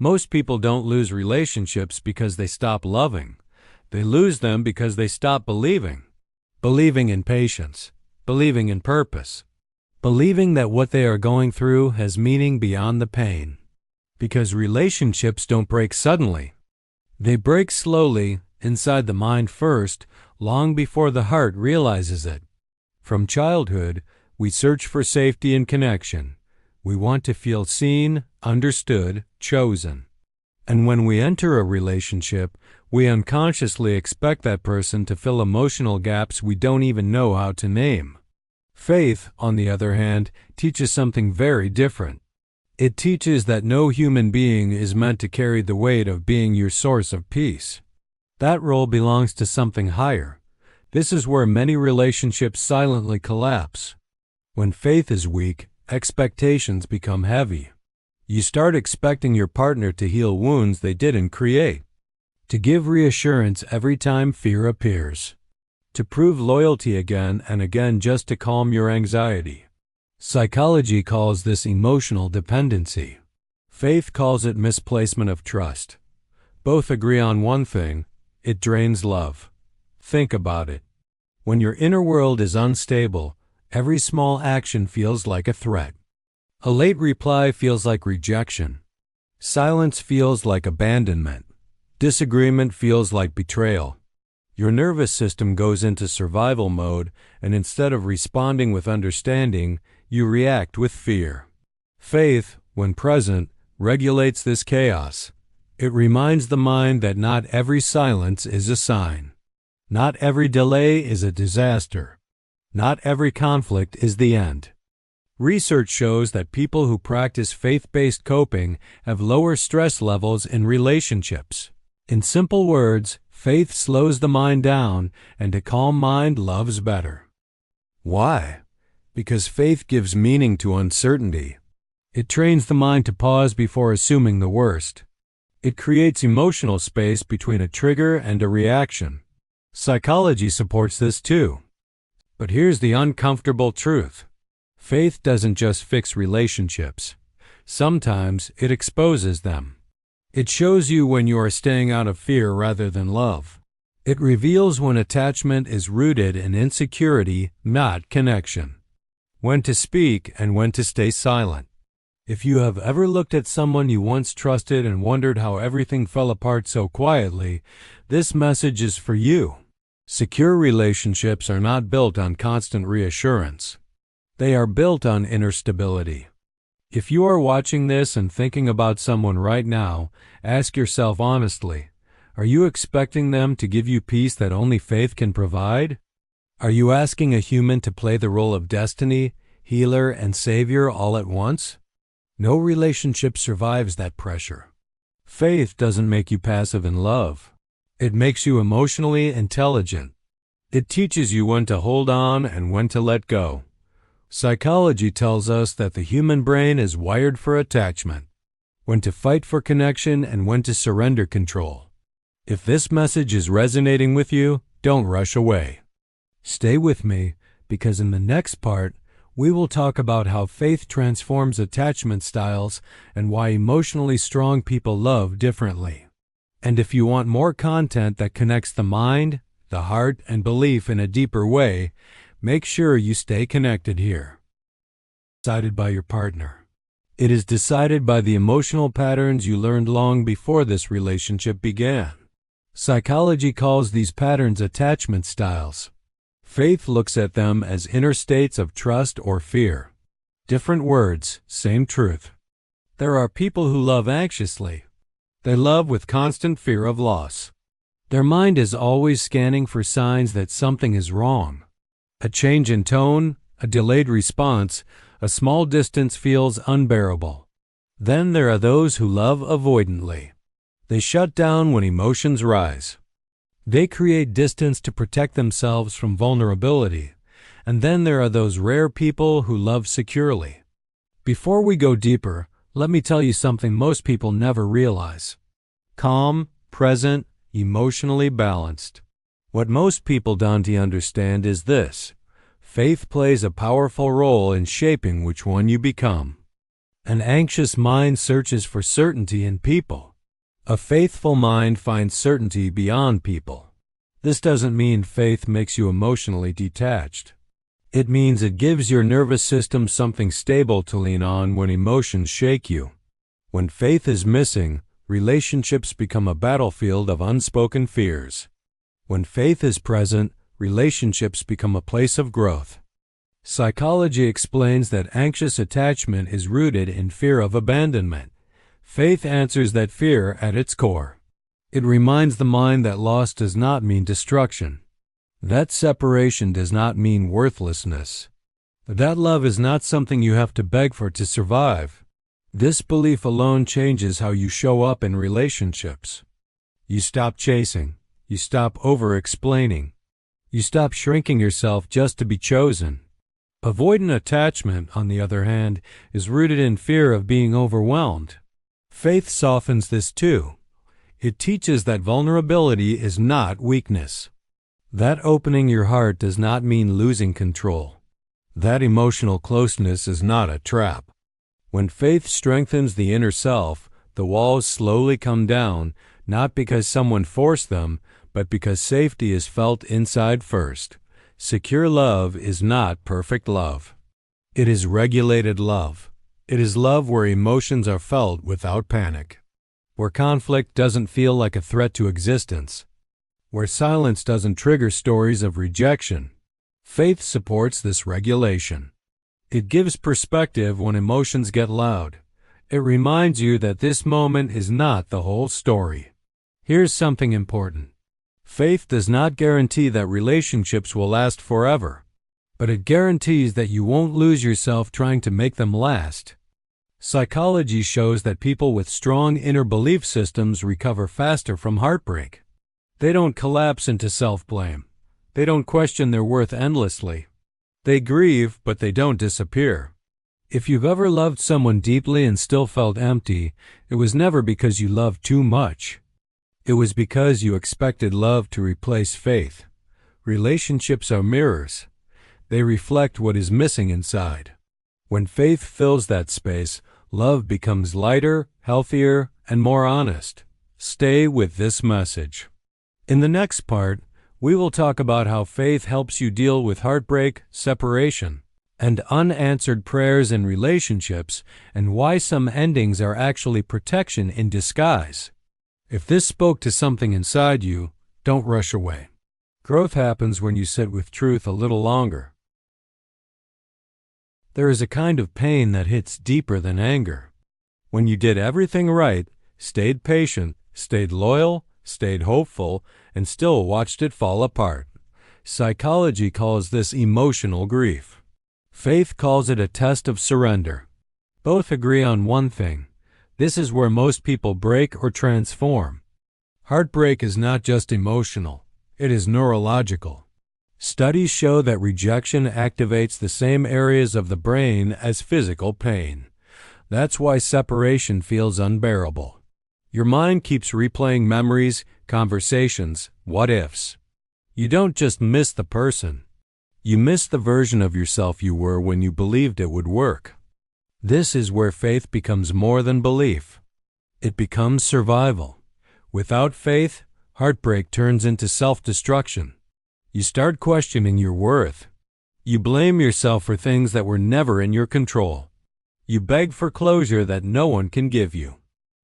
Most people don't lose relationships because they stop loving. They lose them because they stop believing. Believing in patience, believing in purpose, believing that what they are going through has meaning beyond the pain. Because relationships don't break suddenly. They break slowly, inside the mind first, long before the heart realizes it. From childhood, we search for safety and connection. We want to feel seen, understood, chosen. And when we enter a relationship, we unconsciously expect that person to fill emotional gaps we don't even know how to name. Faith, on the other hand, teaches something very different. It teaches that no human being is meant to carry the weight of being your source of peace. That role belongs to something higher. This is where many relationships silently collapse. When faith is weak, expectations become heavy. You start expecting your partner to heal wounds they didn't create, to give reassurance every time fear appears, to prove loyalty again and again just to calm your anxiety. Psychology calls this emotional dependency. Faith calls it misplacement of trust. Both agree on one thing: it drains love. Think about it. When your inner world is unstable, every small action feels like a threat. A late reply feels like rejection. Silence feels like abandonment. Disagreement feels like betrayal. Your nervous system goes into survival mode, and instead of responding with understanding, you react with fear. Faith, when present, regulates this chaos. It reminds the mind that not every silence is a sign. Not every delay is a disaster. Not every conflict is the end. Research shows that people who practice faith-based coping have lower stress levels in relationships. In simple words, faith slows the mind down, and a calm mind loves better. Why? Because faith gives meaning to uncertainty. It trains the mind to pause before assuming the worst. It creates emotional space between a trigger and a reaction. Psychology supports this too. But here's the uncomfortable truth. Faith doesn't just fix relationships. Sometimes it exposes them. It shows you when you are staying out of fear rather than love. It reveals when attachment is rooted in insecurity, not connection. When to speak and when to stay silent. If you have ever looked at someone you once trusted and wondered how everything fell apart so quietly, this message is for you. Secure relationships are not built on constant reassurance. They are built on inner stability. If you are watching this and thinking about someone right now, ask yourself honestly, are you expecting them to give you peace that only faith can provide? Are you asking a human to play the role of destiny, healer, and savior all at once? No relationship survives that pressure. Faith doesn't make you passive in love. It makes you emotionally intelligent. It teaches you when to hold on and when to let go. Psychology tells us that the human brain is wired for attachment, when to fight for connection and when to surrender control. If this message is resonating with you, don't rush away. Stay with me, because in the next part, we will talk about how faith transforms attachment styles and why emotionally strong people love differently. And if you want more content that connects the mind, the heart, and belief in a deeper way, make sure you stay connected here. Decided by your partner. It is decided by the emotional patterns you learned long before this relationship began. Psychology calls these patterns attachment styles. Faith looks at them as inner states of trust or fear. Different words, same truth. There are people who love anxiously. They love with constant fear of loss. Their mind is always scanning for signs that something is wrong. A change in tone, a delayed response, a small distance feels unbearable. Then there are those who love avoidantly. They shut down when emotions rise. They create distance to protect themselves from vulnerability. And then there are those rare people who love securely. Before we go deeper, let me tell you something most people never realize. Calm, present, emotionally balanced. What most people don't understand is this: faith plays a powerful role in shaping which one you become. An anxious mind searches for certainty in people. A faithful mind finds certainty beyond people. This doesn't mean faith makes you emotionally detached. It means it gives your nervous system something stable to lean on when emotions shake you. When faith is missing, relationships become a battlefield of unspoken fears. When faith is present, relationships become a place of growth. Psychology explains that anxious attachment is rooted in fear of abandonment. Faith answers that fear at its core. It reminds the mind that loss does not mean destruction. That separation does not mean worthlessness. That love is not something you have to beg for to survive. This belief alone changes how you show up in relationships. You stop chasing. You stop over-explaining. You stop shrinking yourself just to be chosen. Avoidant attachment, on the other hand, is rooted in fear of being overwhelmed. Faith softens this too. It teaches that vulnerability is not weakness. That opening your heart does not mean losing control. That emotional closeness is not a trap. When faith strengthens the inner self, the walls slowly come down, not because someone forced them, but because safety is felt inside first. Secure love is not perfect love. It is regulated love. It is love where emotions are felt without panic, where conflict doesn't feel like a threat to existence, where silence doesn't trigger stories of rejection. Faith supports this regulation. It gives perspective when emotions get loud. It reminds you that this moment is not the whole story. Here's something important. Faith does not guarantee that relationships will last forever, but it guarantees that you won't lose yourself trying to make them last. Psychology shows that people with strong inner belief systems recover faster from heartbreak. They don't collapse into self-blame. They don't question their worth endlessly. They grieve, but they don't disappear. If you've ever loved someone deeply and still felt empty, it was never because you loved too much. It was because you expected love to replace faith. Relationships are mirrors. They reflect what is missing inside. When faith fills that space, love becomes lighter, healthier, and more honest. Stay with this message. In the next part, we will talk about how faith helps you deal with heartbreak, separation, and unanswered prayers in relationships, and why some endings are actually protection in disguise. If this spoke to something inside you, don't rush away. Growth happens when you sit with truth a little longer. There is a kind of pain that hits deeper than anger. When you did everything right, stayed patient, stayed loyal, stayed hopeful, and still watched it fall apart. Psychology calls this emotional grief. Faith calls it a test of surrender. Both agree on one thing. This is where most people break or transform. Heartbreak is not just emotional, it is neurological. Studies show that rejection activates the same areas of the brain as physical pain. That's why separation feels unbearable. Your mind keeps replaying memories, conversations, what-ifs. You don't just miss the person. You miss the version of yourself you were when you believed it would work. This is where faith becomes more than belief. It becomes survival. Without faith, heartbreak turns into self-destruction. You start questioning your worth. You blame yourself for things that were never in your control. You beg for closure that no one can give you.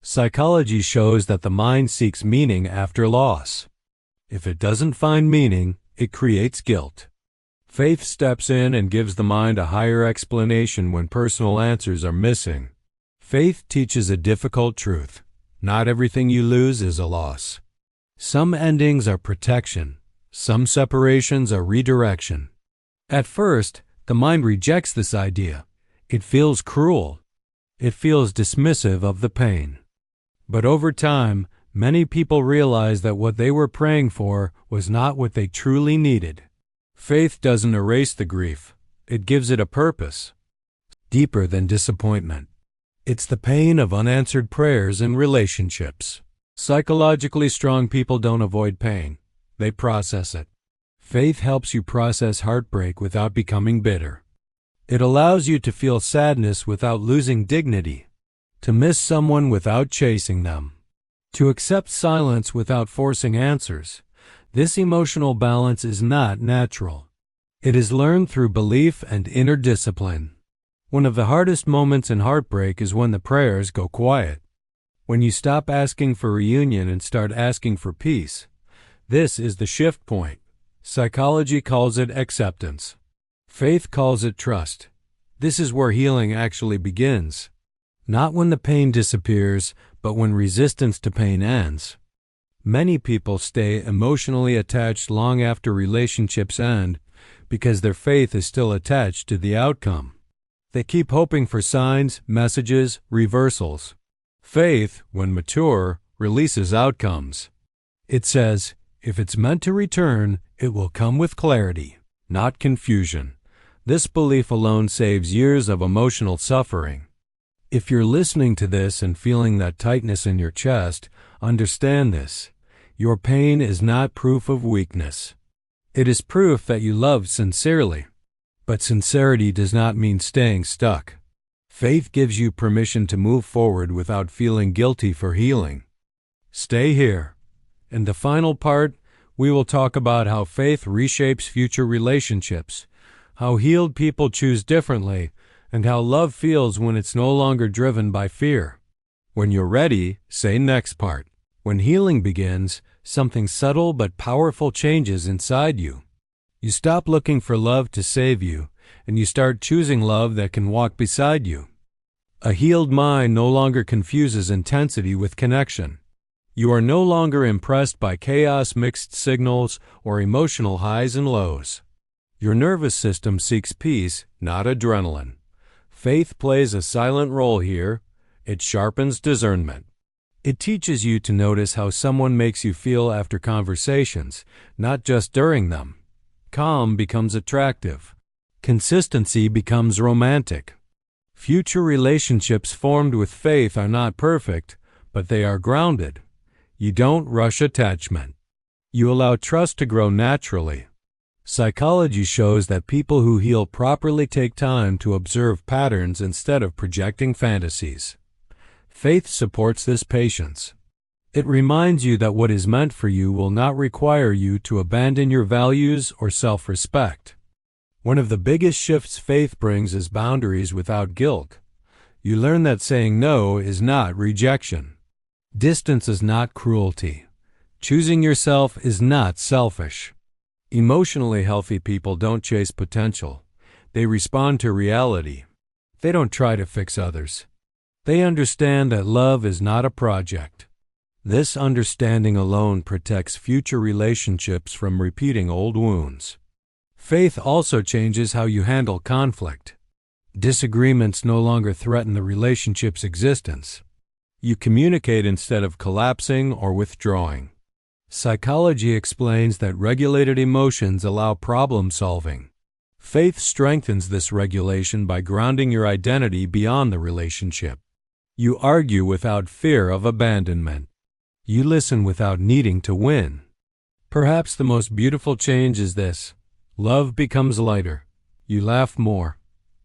Psychology shows that the mind seeks meaning after loss. If it doesn't find meaning, it creates guilt. Faith steps in and gives the mind a higher explanation when personal answers are missing. Faith teaches a difficult truth. Not everything you lose is a loss. Some endings are protection. Some separations are redirection. At first, the mind rejects this idea. It feels cruel. It feels dismissive of the pain. But over time, many people realize that what they were praying for was not what they truly needed. Faith doesn't erase the grief. It gives it a purpose. Deeper than disappointment. It's the pain of unanswered prayers in relationships. Psychologically strong people don't avoid pain. They process it. Faith helps you process heartbreak without becoming bitter. It allows you to feel sadness without losing dignity, to miss someone without chasing them, to accept silence without forcing answers. This emotional balance is not natural. It is learned through belief and inner discipline. One of the hardest moments in heartbreak is when the prayers go quiet. When you stop asking for reunion and start asking for peace. This is the shift point. Psychology calls it acceptance. Faith calls it trust. This is where healing actually begins. Not when the pain disappears, but when resistance to pain ends. Many people stay emotionally attached long after relationships end because their faith is still attached to the outcome. They keep hoping for signs, messages, reversals. Faith, when mature, releases outcomes. It says, if it's meant to return, it will come with clarity, not confusion. This belief alone saves years of emotional suffering. If you're listening to this and feeling that tightness in your chest, understand this. Your pain is not proof of weakness. It is proof that you love sincerely. But sincerity does not mean staying stuck. Faith gives you permission to move forward without feeling guilty for healing. Stay here. In the final part, we will talk about how faith reshapes future relationships, how healed people choose differently, and how love feels when it's no longer driven by fear. When you're ready, say next part. When healing begins, something subtle but powerful changes inside you. You stop looking for love to save you, and you start choosing love that can walk beside you. A healed mind no longer confuses intensity with connection. You are no longer impressed by chaos, mixed signals, or emotional highs and lows. Your nervous system seeks peace, not adrenaline. Faith plays a silent role here. It sharpens discernment. It teaches you to notice how someone makes you feel after conversations, not just during them. Calm becomes attractive. Consistency becomes romantic. Future relationships formed with faith are not perfect, but they are grounded. You don't rush attachment. You allow trust to grow naturally. Psychology shows that people who heal properly take time to observe patterns instead of projecting fantasies. Faith supports this patience. It reminds you that what is meant for you will not require you to abandon your values or self-respect. One of the biggest shifts faith brings is boundaries without guilt. You learn that saying no is not rejection. Distance is not cruelty. Choosing yourself is not selfish. Emotionally healthy people don't chase potential. They respond to reality. They don't try to fix others. They understand that love is not a project. This understanding alone protects future relationships from repeating old wounds. Faith also changes how you handle conflict. Disagreements no longer threaten the relationship's existence. You communicate instead of collapsing or withdrawing. Psychology explains that regulated emotions allow problem solving. Faith strengthens this regulation by grounding your identity beyond the relationship. You argue without fear of abandonment. You listen without needing to win. Perhaps the most beautiful change is this. Love becomes lighter. You laugh more.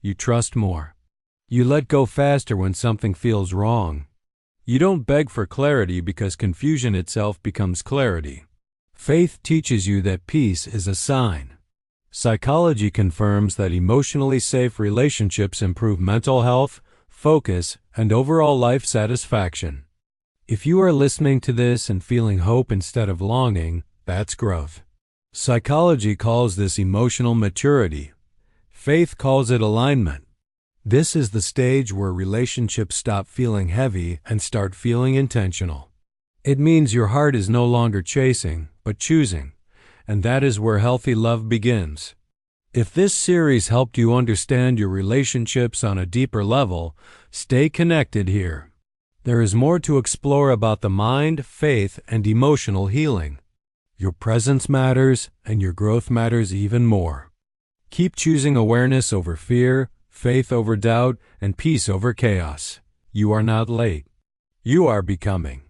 You trust more. You let go faster when something feels wrong. You don't beg for clarity because confusion itself becomes clarity. Faith teaches you that peace is a sign. Psychology confirms that emotionally safe relationships improve mental health, focus, and overall life satisfaction. If you are listening to this and feeling hope instead of longing, that's growth. Psychology calls this emotional maturity. Faith calls it alignment. This is the stage where relationships stop feeling heavy and start feeling intentional. It means your heart is no longer chasing, but choosing, and that is where healthy love begins. If this series helped you understand your relationships on a deeper level, stay connected here. There is more to explore about the mind, faith, and emotional healing. Your presence matters, and your growth matters even more. Keep choosing awareness over fear, faith over doubt, and peace over chaos. You are not late. You are becoming.